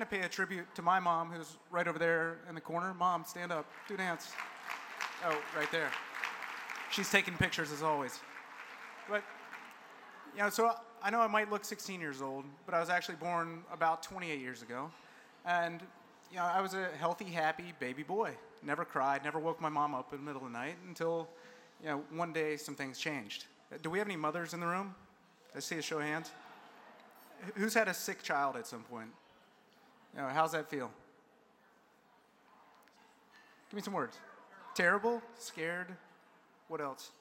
to pay a tribute to my mom, who's right over there in the corner. Mom, stand up, do a dance. Oh, right there. She's taking pictures as always. But, so I know I might look 16 years old, but I was actually born about 28 years ago. And, I was a healthy, happy baby boy. Never cried, never woke my mom up in the middle of the night until, one day some things changed. Do we have any mothers in the room? I see a show of hands. Who's had a sick child at some point? How's that feel? Give me some words. Terrible? Scared? What else?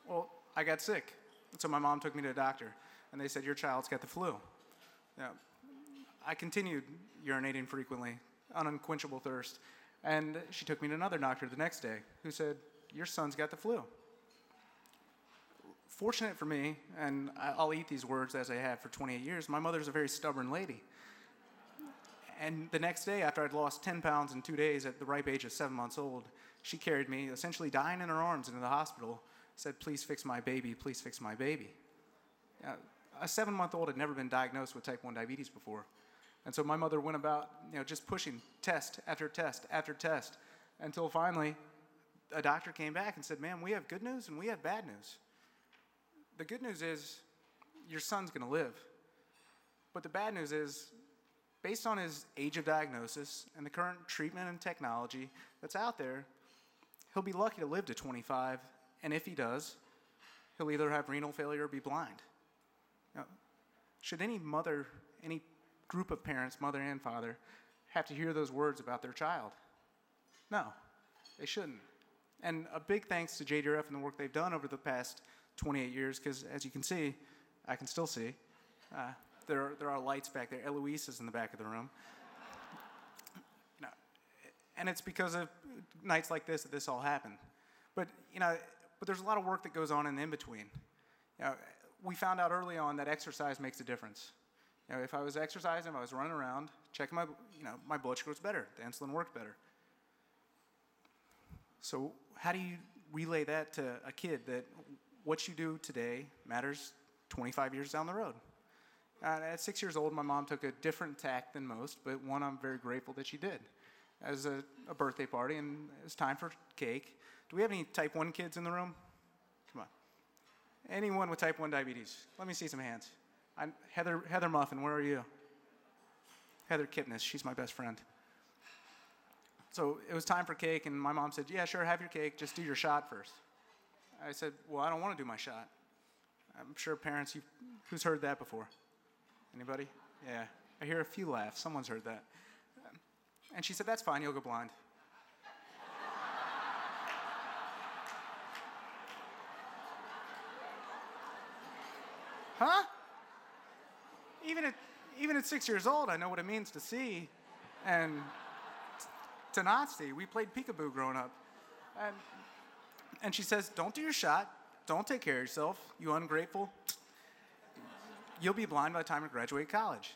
Well, I got sick. So my mom took me to a doctor, and they said, your child's got the flu. I continued urinating frequently, unquenchable thirst, and she took me to another doctor the next day who said, your son's got the flu. Fortunate for me, and I'll eat these words as I have for 28 years, my mother's a very stubborn lady. And the next day, after I'd lost 10 pounds in 2 days at the ripe age of 7 months old, she carried me, essentially dying in her arms, into the hospital, said, please fix my baby, please fix my baby. A 7-month-old had never been diagnosed with type 1 diabetes before. And so my mother went about, just pushing test after test after test until finally a doctor came back and said, ma'am, we have good news and we have bad news. The good news is your son's going to live. But the bad news is, based on his age of diagnosis and the current treatment and technology that's out there, he'll be lucky to live to 25, and if he does, he'll either have renal failure or be blind. Now, should any mother, any group of parents, mother and father, have to hear those words about their child? No, they shouldn't. And a big thanks to JDRF and the work they've done over the past 28 years, because as you can see, I can still see. There are lights back there. Eloise is in the back of the room. And it's because of nights like this that this all happened. But there's a lot of work that goes on in between. We found out early on that exercise makes a difference. If I was exercising, if I was running around, checking my blood sugar was better. The insulin worked better. So how do you relay that to a kid that what you do today matters 25 years down the road? At 6 years old, my mom took a different tack than most, but one I'm very grateful that she did. As a birthday party, and it was time for cake. Do we have any type 1 kids in the room? Come on. Anyone with type 1 diabetes? Let me see some hands. Heather Muffin, where are you? Heather Kipnis, she's my best friend. So it was time for cake, and my mom said, yeah, sure, have your cake, just do your shot first. I said, well, I don't want to do my shot. I'm sure parents, who's heard that before? Anybody? Yeah, I hear a few laughs. Someone's heard that. And she said, that's fine, you'll go blind. Huh? Even at 6 years old, I know what it means to see and to not see. We played peekaboo growing up. And she says, don't do your shot. Don't take care of yourself, you ungrateful. You'll be blind by the time you graduate college.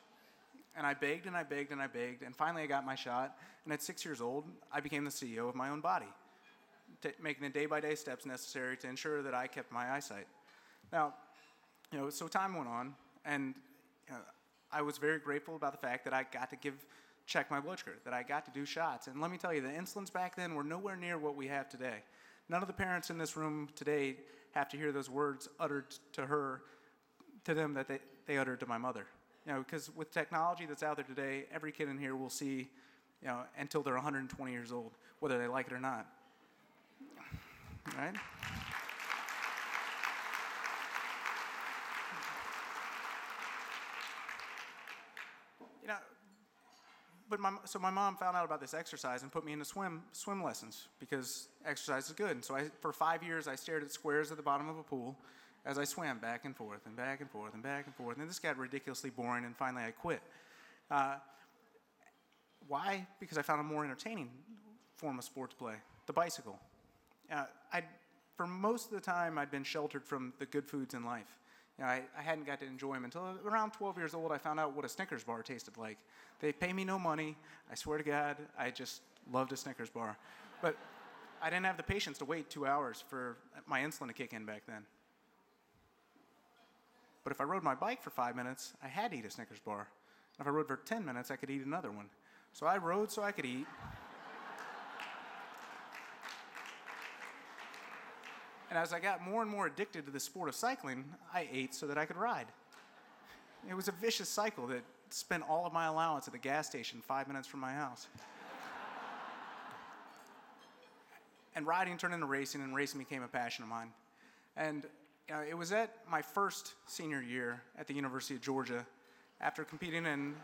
And I begged and I begged and I begged, and finally I got my shot. And at 6 years old, I became the CEO of my own body, making the day-by-day steps necessary to ensure that I kept my eyesight. Now, so time went on, and I was very grateful about the fact that I got to check my blood sugar, that I got to do shots. And let me tell you, the insulins back then were nowhere near what we have today. None of the parents in this room today have to hear those words uttered to them that they uttered to my mother. Because with technology that's out there today, every kid in here will see, until they're 120 years old, whether they like it or not. Right? But my mom found out about this exercise and put me into swim lessons because exercise is good. And so for 5 years, I stared at squares at the bottom of a pool as I swam back and forth and back and forth and back and forth. And this got ridiculously boring, and finally I quit. Why? Because I found a more entertaining form of sport to play, the bicycle. For most of the time, I'd been sheltered from the good foods in life. I hadn't got to enjoy them until around 12 years old. I found out what a Snickers bar tasted like. They pay me no money. I swear to God, I just loved a Snickers bar. But I didn't have the patience to wait 2 hours for my insulin to kick in back then. But if I rode my bike for 5 minutes, I had to eat a Snickers bar. If I rode for 10 minutes, I could eat another one. So I rode so I could eat. And as I got more and more addicted to the sport of cycling, I ate so that I could ride. It was a vicious cycle that spent all of my allowance at the gas station 5 minutes from my house. And riding turned into racing, and racing became a passion of mine. And it was at my first senior year at the University of Georgia, after competing in...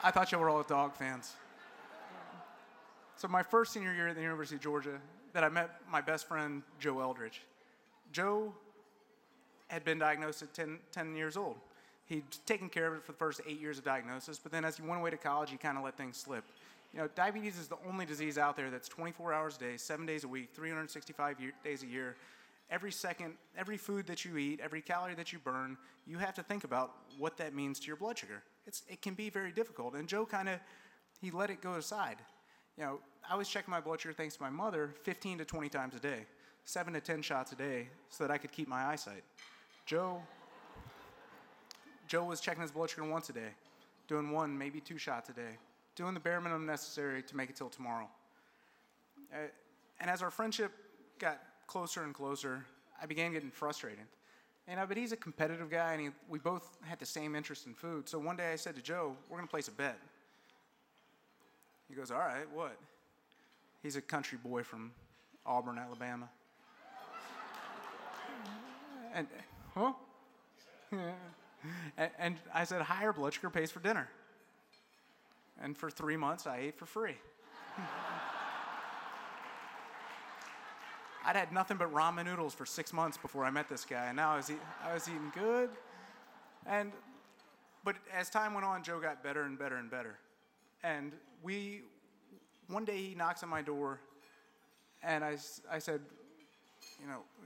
I thought you were all dog fans. So my first senior year at the University of Georgia, that I met my best friend, Joe Eldridge. Joe had been diagnosed at 10 years old. He'd taken care of it for the first 8 years of diagnosis, but then as he went away to college, he kind of let things slip. Diabetes is the only disease out there that's 24 hours a day, 7 days a week, 365 days a year. Every second, every food that you eat, every calorie that you burn, you have to think about what that means to your blood sugar. It can be very difficult, and Joe he let it go aside. I was checking my blood sugar, thanks to my mother, 15 to 20 times a day, 7 to 10 shots a day, so that I could keep my eyesight. Joe was checking his blood sugar once a day, doing 1, maybe 2 shots a day, doing the bare minimum necessary to make it till tomorrow. And as our friendship got closer and closer, I began getting frustrated. But he's a competitive guy, and we both had the same interest in food. So one day I said to Joe, we're going to place a bet. He goes, all right, what? He's a country boy from Auburn, Alabama. And, huh? And I said, higher blood sugar pays for dinner. And for 3 months, I ate for free. I'd had nothing but ramen noodles for 6 months before I met this guy, and now I was eating good. But as time went on, Joe got better and better and better. And one day he knocks on my door, and I said,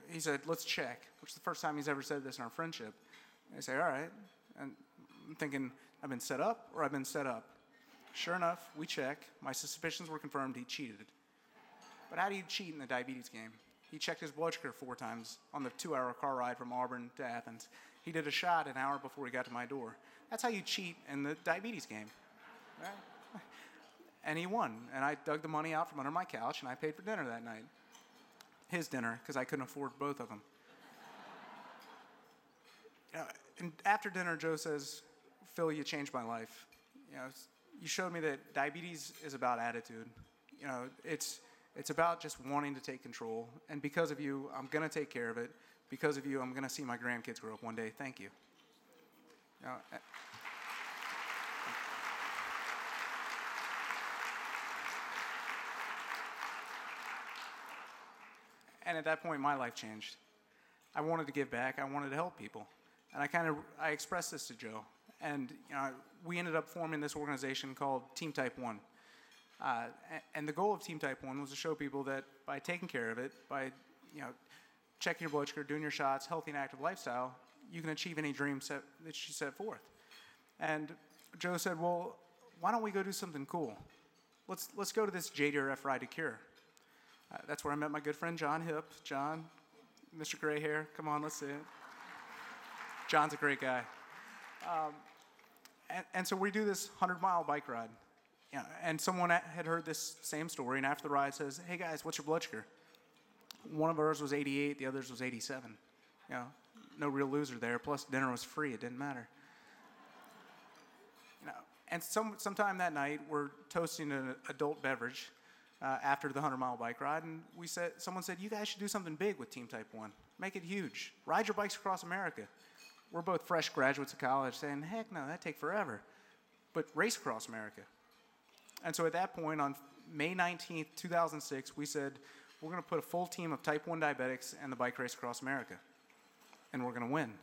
he said, let's check, which is the first time he's ever said this in our friendship. And I say, all right. And I'm thinking, I've been set up or I've been set up. Sure enough, we check. My suspicions were confirmed he cheated. But how do you cheat in the diabetes game? He checked his blood sugar 4 times on the 2-hour car ride from Auburn to Athens. He did a shot an hour before he got to my door. That's how you cheat in the diabetes game. Right? And he won. And I dug the money out from under my couch, and I paid for dinner that night. His dinner, because I couldn't afford both of them. And after dinner, Joe says, Phil, you changed my life. You showed me that diabetes is about attitude. It's about just wanting to take control. And because of you, I'm going to take care of it. Because of you, I'm going to see my grandkids grow up one day. Thank you. And at that point, my life changed. I wanted to give back. I wanted to help people. And I expressed this to Joe. And we ended up forming this organization called Team Type 1. And the goal of Team Type 1 was to show people that by taking care of it, by checking your blood sugar, doing your shots, healthy and active lifestyle, you can achieve any dream that you set forth. And Joe said, well, why don't we go do something cool? Let's go to this JDRF Ride to Cure. That's where I met my good friend John Hip. John, Mr. Gray Hair, come on, let's see it. John's a great guy. And so we do this 100-mile bike ride. And someone had heard this same story, and after the ride says, hey guys, what's your blood sugar? One of ours was 88, the others was 87. No real loser there, plus dinner was free, it didn't matter. And sometime that night, we're toasting an adult beverage after the 100-mile bike ride, and someone said, you guys should do something big with Team Type 1. Make it huge. Ride your bikes across America. We're both fresh graduates of college saying, heck no, that'd take forever. But race across America. And so at that point, on May 19th, 2006, we said, we're going to put a full team of Type 1 diabetics in the bike race across America. And we're going to win.